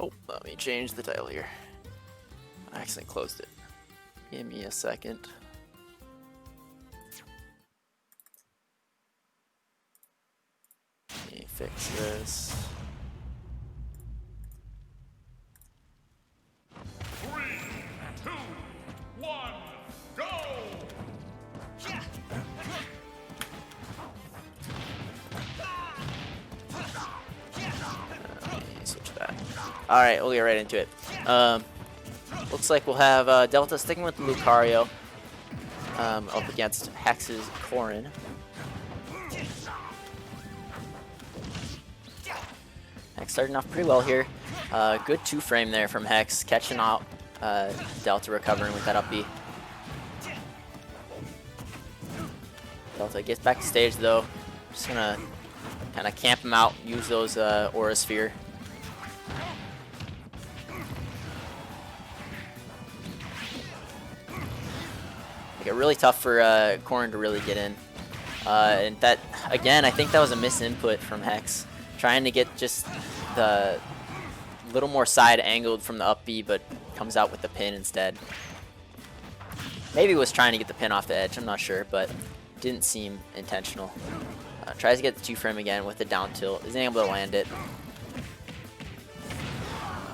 Oh, let me change the title here. I accidentally closed it. Give me a second. Let me fix this. 3, 2, 1, go! Let me switch that. Alright, we'll get right into it. Looks like we'll have Delta sticking with Lucario up against Hex's Corrin. Hex starting off pretty well here. Good 2-frame there from Hex, catching out Delta, recovering with that up B. Delta gets back to stage though. Just gonna kind of camp him out, use those Aura Sphere. Make it really tough for Corrin to really get in. And that, again, I think that was a misinput from Hex. Trying to get just the little more side angled from the up B, but comes out with the pin instead. Maybe was trying to get the pin off the edge, I'm not sure, but didn't seem intentional. Tries to get the 2-frame again with the down tilt, isn't able to land it.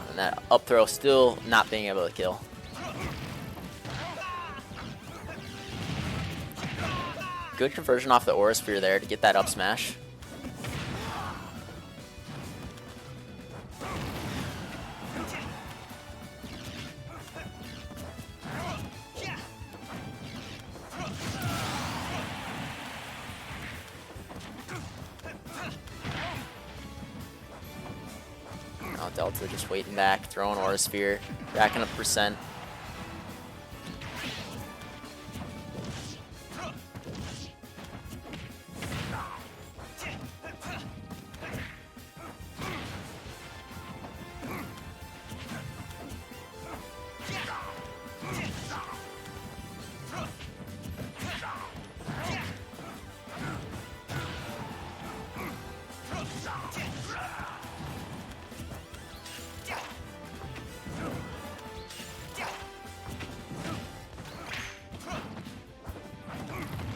And that up throw still not being able to kill. Good conversion off the Aura Sphere there to get that up smash. Now Delta just waiting back, throwing Aura Sphere, racking up percent.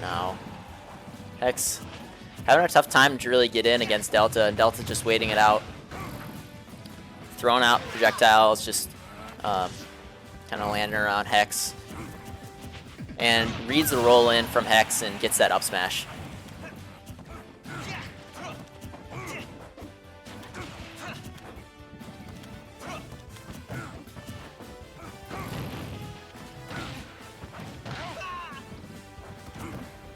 Now, Hex having a tough time to really get in against Delta, and Delta just waiting it out. Throwing out projectiles, just kind of landing around Hex. And reads the roll in from Hex and gets that up smash.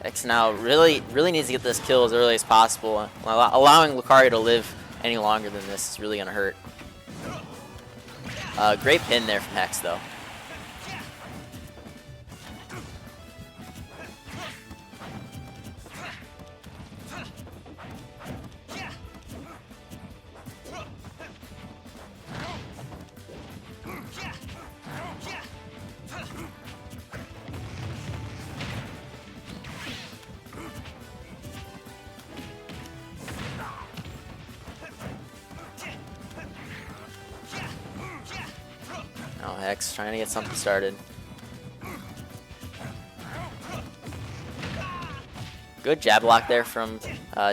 Hex now really needs to get this kill as early as possible. Allowing Lucario to live any longer than this is really going to hurt. Great pin there from Hex though. Now Hex trying to get something started. Good jab block there from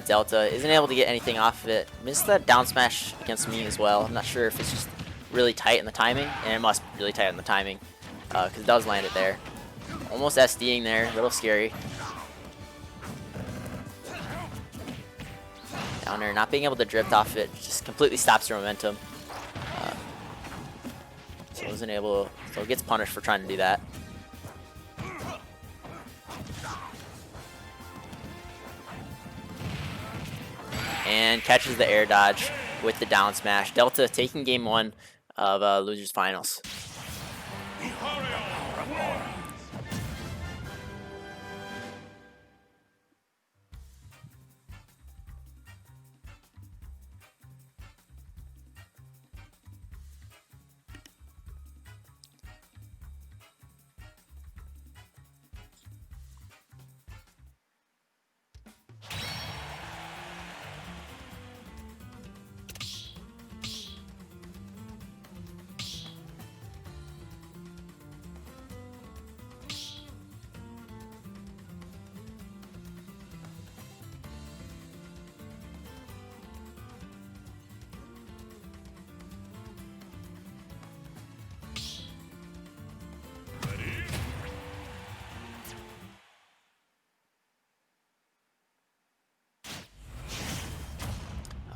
Delta. Isn't able to get anything off of it. Missed that down smash against me as well. I'm not sure if it's just really tight in the timing, and it must be really tight in the timing because it does land it there. Almost SDing there, a little scary. Down there, not being able to drift off it, just completely stops your momentum. So wasn't able, so gets punished for trying to do that. And catches the air dodge with the down smash. Delta taking game 1 of Losers Finals.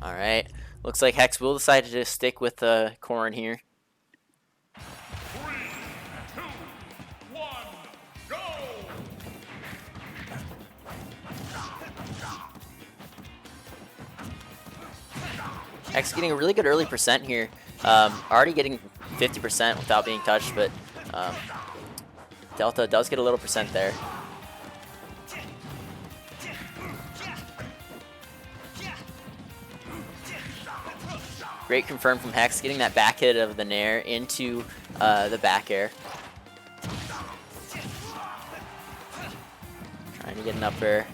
Alright. Looks like Hex will decide to just stick with Corrin here. 3, 2, 1, go! Hex getting a really good early percent here. Already getting 50% without being touched, but Delta does get a little percent there. Great confirm from Hex, getting that back hit of the Nair into the back air. Trying to get an up air.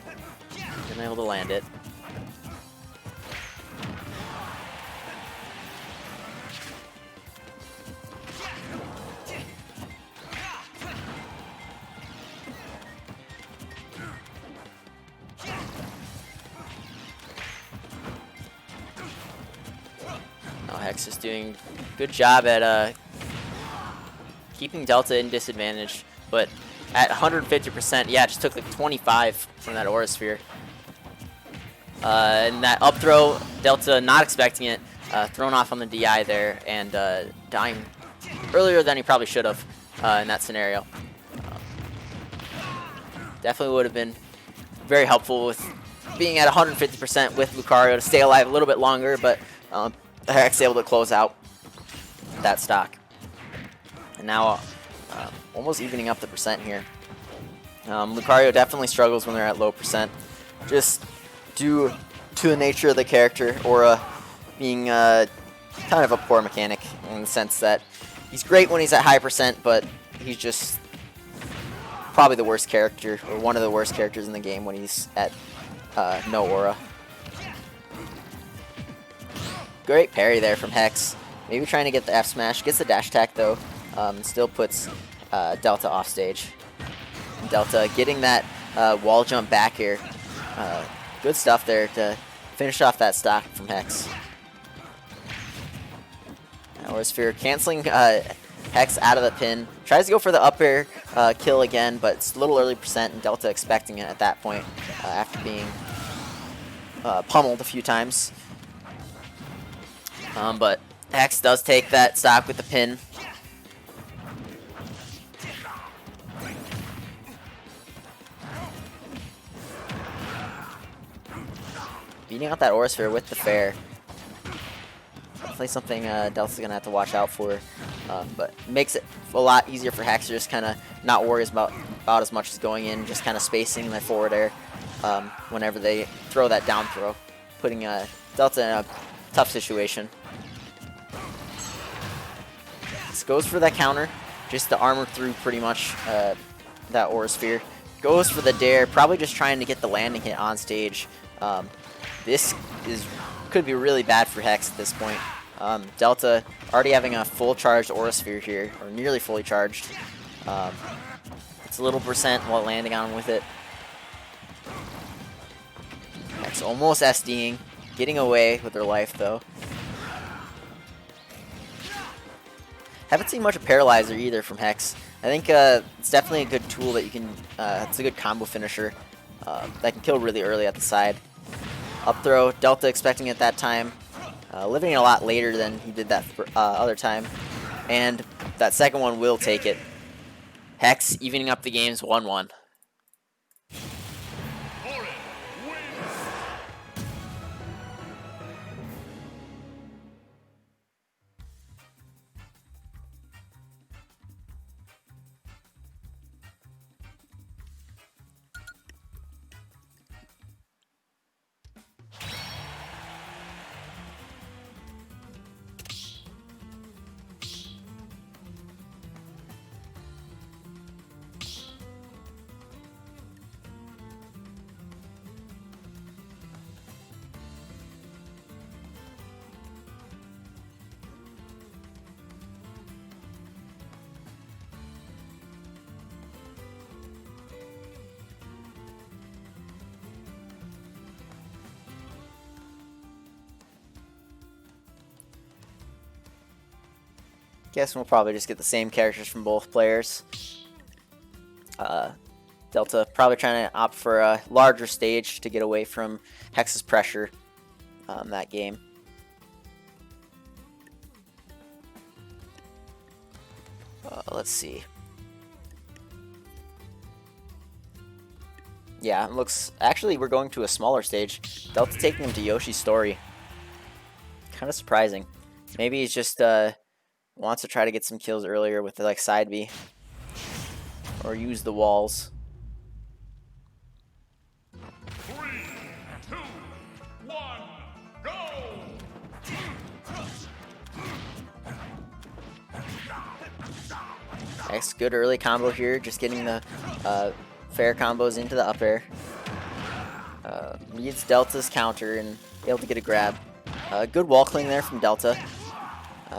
Been able to land it. Hex is doing a good job at keeping Delta in disadvantage, but at 150%, yeah, just took like 25 from that Aura Sphere. And that up throw, Delta not expecting it, thrown off on the DI there, and dying earlier than he probably should have in that scenario. Definitely would have been very helpful with being at 150% with Lucario to stay alive a little bit longer, but Hex able to close out that stock. And now almost evening up the percent here. Lucario definitely struggles when they're at low percent, just due to the nature of the character, Aura being kind of a poor mechanic in the sense that he's great when he's at high percent, but he's just probably the worst character, or one of the worst characters in the game when he's at no Aura. Great parry there from Hex. Maybe trying to get the F smash. Gets the dash attack though. Still puts Delta off stage. Delta getting that wall jump back here. Good stuff there to finish off that stock from Hex. Aura Sphere canceling Hex out of the pin. Tries to go for the up air kill again, but it's a little early percent, and Delta expecting it at that point after being pummeled a few times. But Hex does take that stock with the pin. Beating out that Aura Sphere with the fair. Definitely something Delta's going to have to watch out for. But makes it a lot easier for Hex to just kind of not worry about as much as going in, just kind of spacing their forward air whenever they throw that down throw, putting Delta in a tough situation. This goes for that counter, just to armor through pretty much that Aura Sphere. Goes for the dare, probably just trying to get the landing hit on stage. This could be really bad for Hex at this point. Delta already having a full charged Aura Sphere here, or nearly fully charged. It's a little percent while landing on him with it. Hex almost SDing, getting away with their life though. Haven't seen much of Paralyzer either from Hex. I think it's definitely a good tool that you can, it's a good combo finisher that can kill really early at the side. Up throw, Delta expecting it that time. Living it a lot later than he did that other time. And that second one will take it. Hex evening up the games 1-1. Guess we'll probably just get the same characters from both players. Delta probably trying to opt for a larger stage to get away from Hex's pressure. that game. Let's see. Yeah, it looks... Actually, we're going to a smaller stage. Delta taking him to Yoshi's Story. Kind of surprising. Maybe he's just wants to try to get some kills earlier with the like side B. Or use the walls. 3, 2, 1, go! Nice, good early combo here. Just getting the fair combos into the up air. Reads Delta's counter and able to get a grab. Good wall cling there from Delta.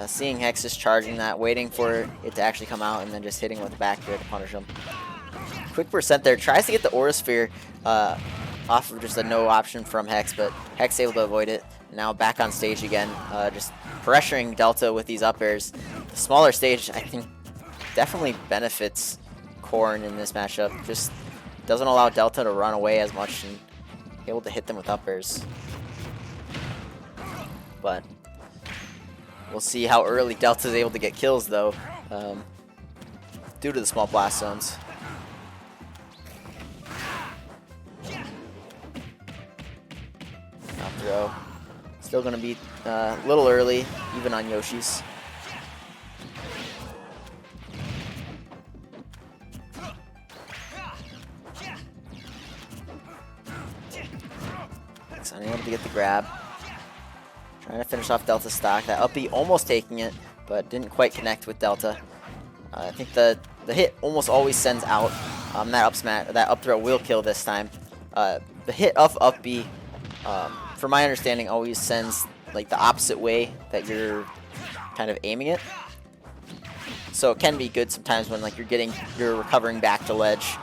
Seeing Hex just charging that, waiting for it to actually come out, and then just hitting with the back here to punish him. Quick percent there. Tries to get the Aura Sphere off of just a no option from Hex, but Hex able to avoid it. Now back on stage again, just pressuring Delta with these up airs. The smaller stage, I think, definitely benefits Corrin in this matchup. Just doesn't allow Delta to run away as much and able to hit them with up airs. But we'll see how early Delta is able to get kills, though, due to the small blast zones. Up throw. Still going to be a little early, even on Yoshi's. Unable to get the grab. Trying to finish off Delta's stock. That up B almost taking it, but didn't quite connect with Delta. I think the hit almost always sends out. That up throw will kill this time. The hit of up B, from my understanding, always sends like the opposite way that you're kind of aiming it. So it can be good sometimes when like you're recovering back to ledge,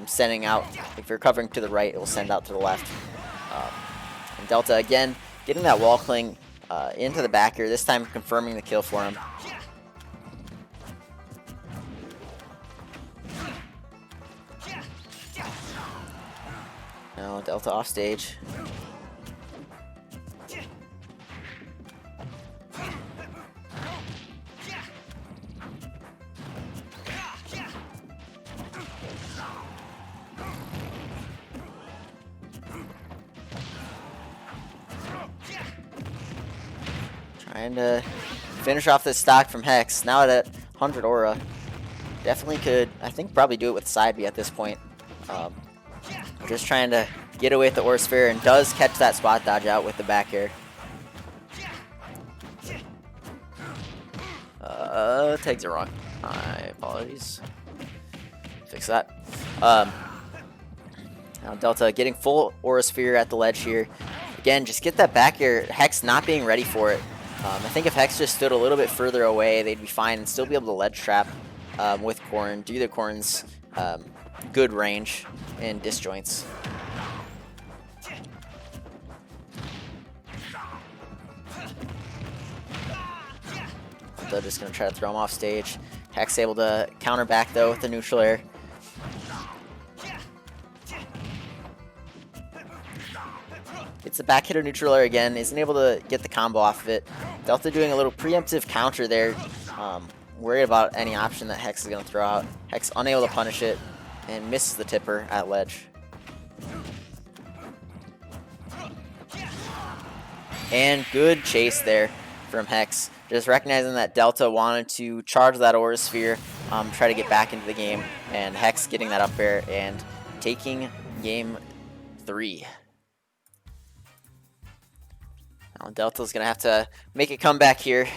sending out. If you're recovering to the right, it will send out to the left. And Delta again getting that wall cling into the back here, this time confirming the kill for him. Now Delta off stage. Trying to finish off this stock from Hex. Now at 100 aura. Definitely could, I think, probably do it with side B at this point. Just trying to get away with the Aura Sphere, and does catch that spot dodge out with the back air. Tags it wrong. My apologies. Fix that. Now Delta getting full Aura Sphere at the ledge here. Again, just get that back air. Hex not being ready for it. I think if Hex just stood a little bit further away, they'd be fine and still be able to ledge trap with Corrin due to Corrin's good range and disjoints. They're just going to try to throw him off stage. Hex able to counter back though with the neutral air. Gets the back hitter neutral air again, isn't able to get the combo off of it. Delta doing a little preemptive counter there. Worried about any option that Hex is going to throw out. Hex unable to punish it and misses the tipper at ledge. And good chase there from Hex. Just recognizing that Delta wanted to charge that Aura Sphere, try to get back into the game, and Hex getting that up air and taking game 3. Now Delta's going to have to make a comeback here.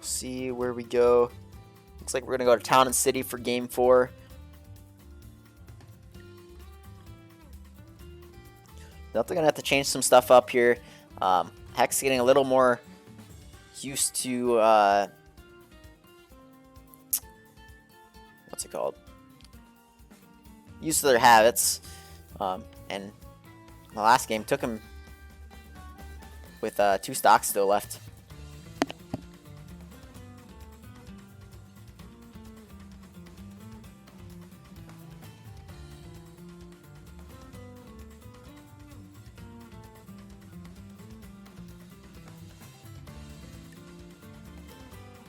see where we go. Looks like we're going to go to Town and City for Game 4. Delta going to have to change some stuff up here. Hex getting a little more used to, what's it called? Used to their habits. And the last game took him with 2 stocks still left.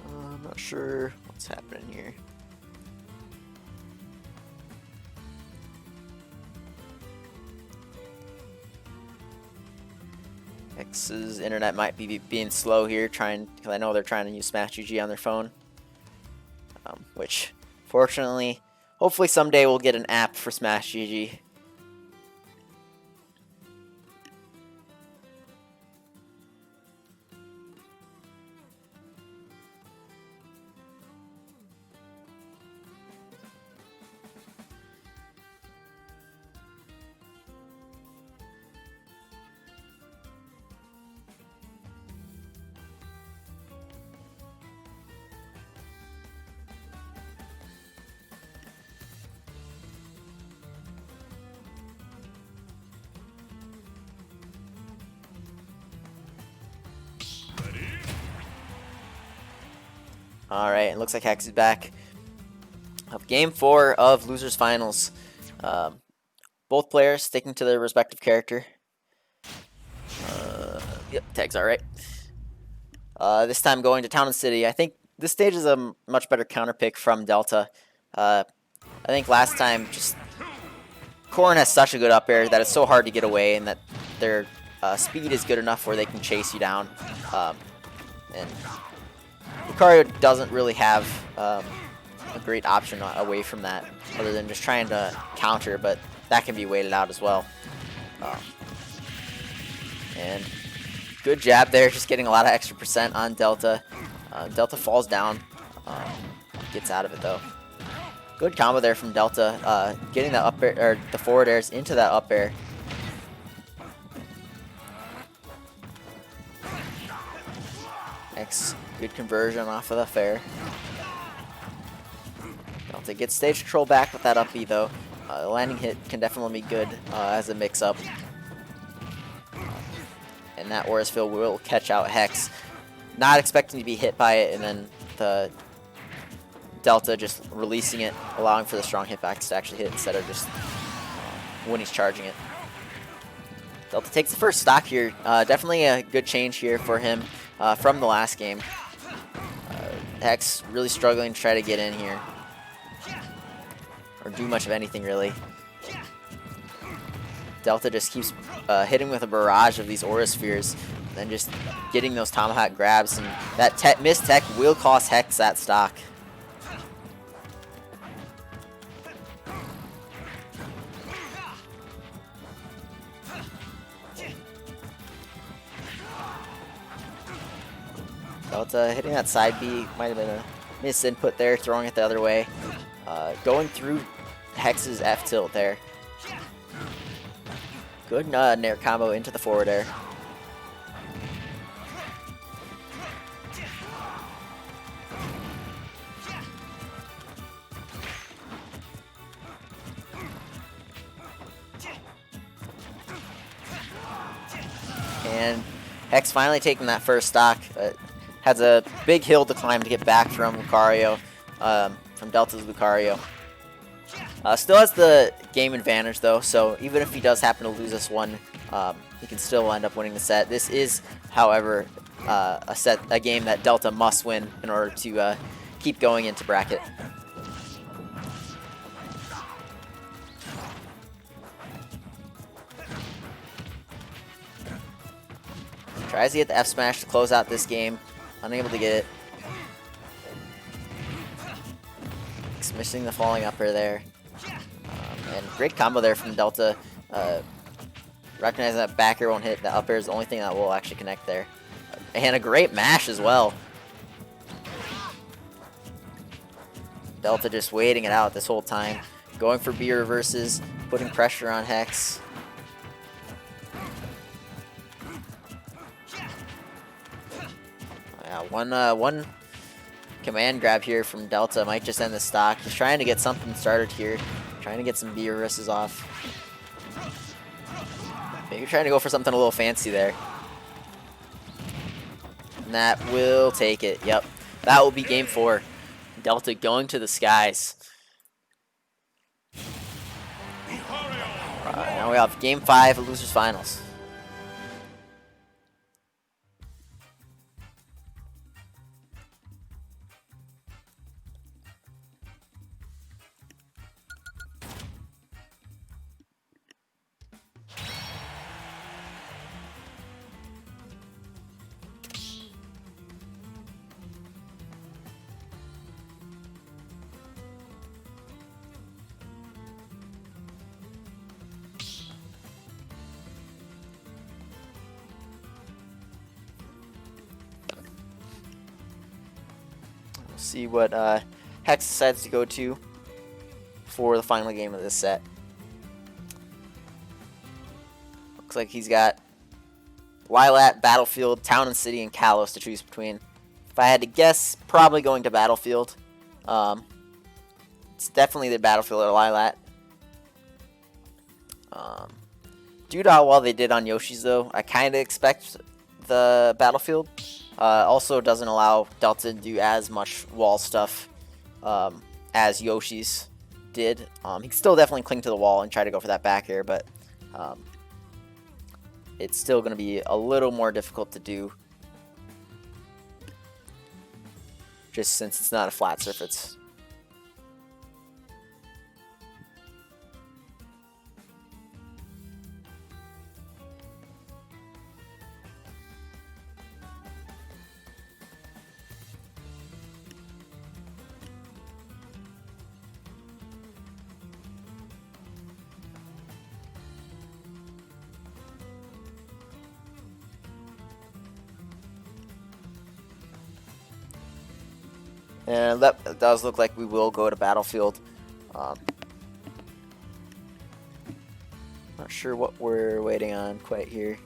I'm not sure what's happening here. X's internet might be being slow here, because I know they're trying to use Smash GG on their phone. Which, fortunately, hopefully someday we'll get an app for Smash GG. Alright, it looks like Hex is back. Of Game 4 of Losers Finals. Both players sticking to their respective character. Yep, tag's alright. This time going to Town and City. I think this stage is a much better counter pick from Delta. I think last time, just Corrin has such a good up air that it's so hard to get away, and that their speed is good enough where they can chase you down. And Lucario doesn't really have a great option away from that, other than just trying to counter, but that can be waited out as well. And good jab there, just getting a lot of extra percent on Delta. Delta falls down, gets out of it though. Good combo there from Delta, getting the up air, or the forward airs into that up air. X, good conversion off of the fair. Delta gets stage control back with that up B though. The landing hit can definitely be good as a mix-up. And that Aura's Field will catch out Hex. Not expecting to be hit by it, and then the Delta just releasing it, allowing for the strong hitbacks to actually hit instead of just when he's charging it. Delta takes the first stock here. Definitely a good change here for him from the last game. Hex really struggling to try to get in here, or do much of anything really. Delta just keeps hitting with a barrage of these Aura Spheres, and then just getting those Tomahawk grabs, and that missed tech will cost Hex that stock. Delta hitting that side B might have been a miss input there, throwing it the other way. Going through Hex's F tilt there. Good nair combo into the forward air. And Hex finally taking that first stock. Has a big hill to climb to get back from Lucario, from Delta's Lucario. Still has the game advantage though, so even if he does happen to lose this one, he can still end up winning the set. This is, however, a game that Delta must win in order to keep going into bracket. Tries to get the F smash to close out this game. Unable to get it. Missing the falling upper there. And great combo there from Delta. Recognizing that back air won't hit, the up air is the only thing that will actually connect there. And a great mash as well. Delta just waiting it out this whole time. Going for B reverses, putting pressure on Hex. Yeah, one command grab here from Delta might just end the stock. He's trying to get something started here. Trying to get some B reverses off. Maybe trying to go for something a little fancy there. And that will take it. Yep. That will be game 4. Delta going to the skies. Now we have game 5 of Losers Finals. See what Hex decides to go to for the final game of this set. Looks like he's got Lilat, Battlefield, Town and City, and Kalos to choose between. If I had to guess, probably going to Battlefield. It's definitely the Battlefield or Lilat. Due to how well they did on Yoshi's, though, I kind of expect the Battlefield. Also doesn't allow Delta to do as much wall stuff as Yoshi's did. He can still definitely cling to the wall and try to go for that back air, but it's still going to be a little more difficult to do just since it's not a flat surface. And that does look like we will go to Battlefield. Not sure what we're waiting on quite here.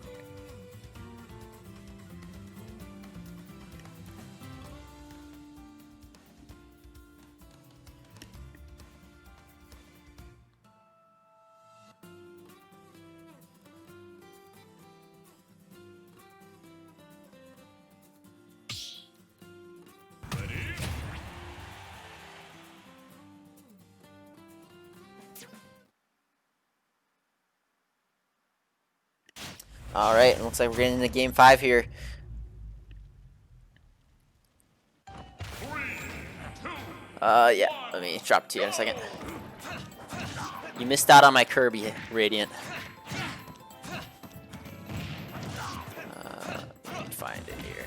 All right, it looks like we're getting into game 5 here. 3, 2, Yeah, let me drop to you in a second. You missed out on my Kirby Radiant. Let me find it here.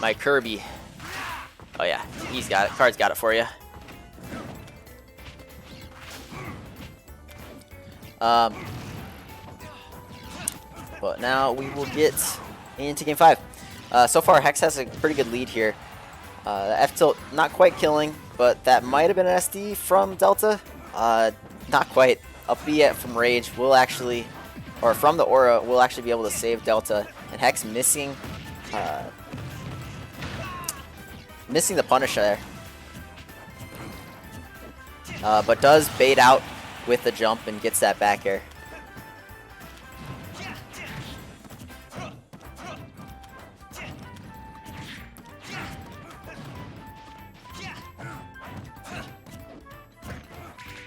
My Kirby. Oh yeah, he's got it. Card's got it for you. But now we will get into game 5. So far, Hex has a pretty good lead here. The F-tilt not quite killing, but that might have been an SD from Delta. Not quite. Up B from Rage will actually, or from the Aura, will actually be able to save Delta. And Hex missing the Punisher there. But does bait out with the jump and gets that back air.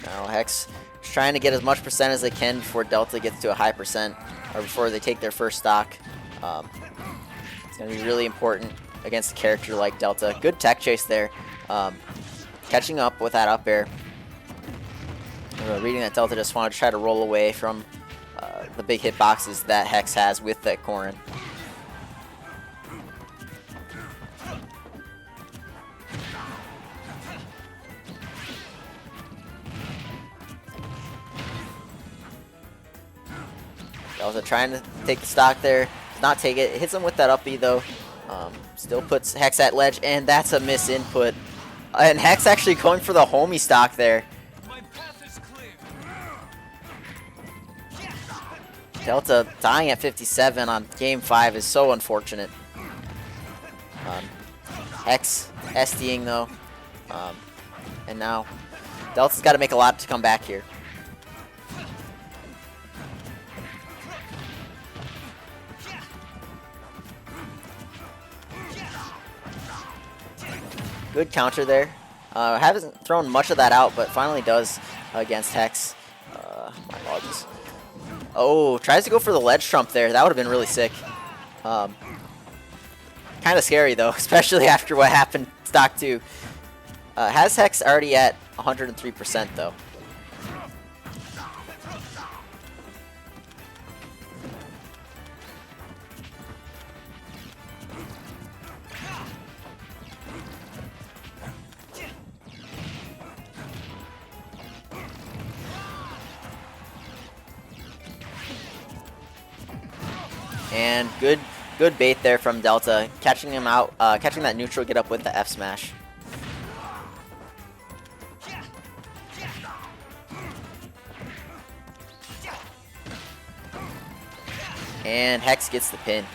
Now Hex is trying to get as much percent as they can before Delta gets to a high percent, or before they take their first stock. It's going to be really important against a character like Delta. Good tech chase there. Catching up with that up air. Reading that Delta just wanted to try to roll away from the big hitboxes that Hex has with that Corrin. Delta trying to take the stock there. Does not take it. Hits him with that up B though. Still puts Hex at ledge, and that's a miss input. And Hex actually going for the homie stock there. My path is clear. Delta dying at 57 on game 5 is so unfortunate. Hex SDing though. And now Delta's got to make a lot to come back here. Good counter there. Hasn't thrown much of that out, but finally does against Hex. My apologies. Oh, tries to go for the ledge trump there. That would have been really sick. Kind of scary though, especially after what happened stock 2. Has Hex already at 103% though. And good bait there from Delta, catching him out, catching that neutral get up with the F smash. And Hex gets the pin.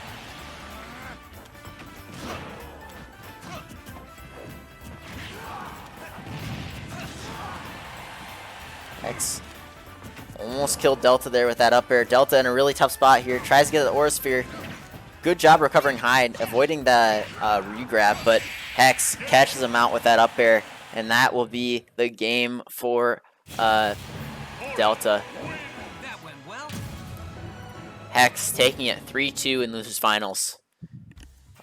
Hex almost killed Delta there with that up air. Delta in a really tough spot here. Tries to get the Aura Sphere. Good job recovering high, avoiding the re-grab, but Hex catches him out with that up air, and that will be the game for Delta. That went well. Hex taking it 3-2 in losers finals.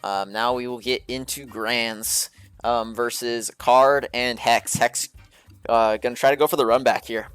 Now we will get into grands versus Card and Hex. Hex gonna try to go for the run back here.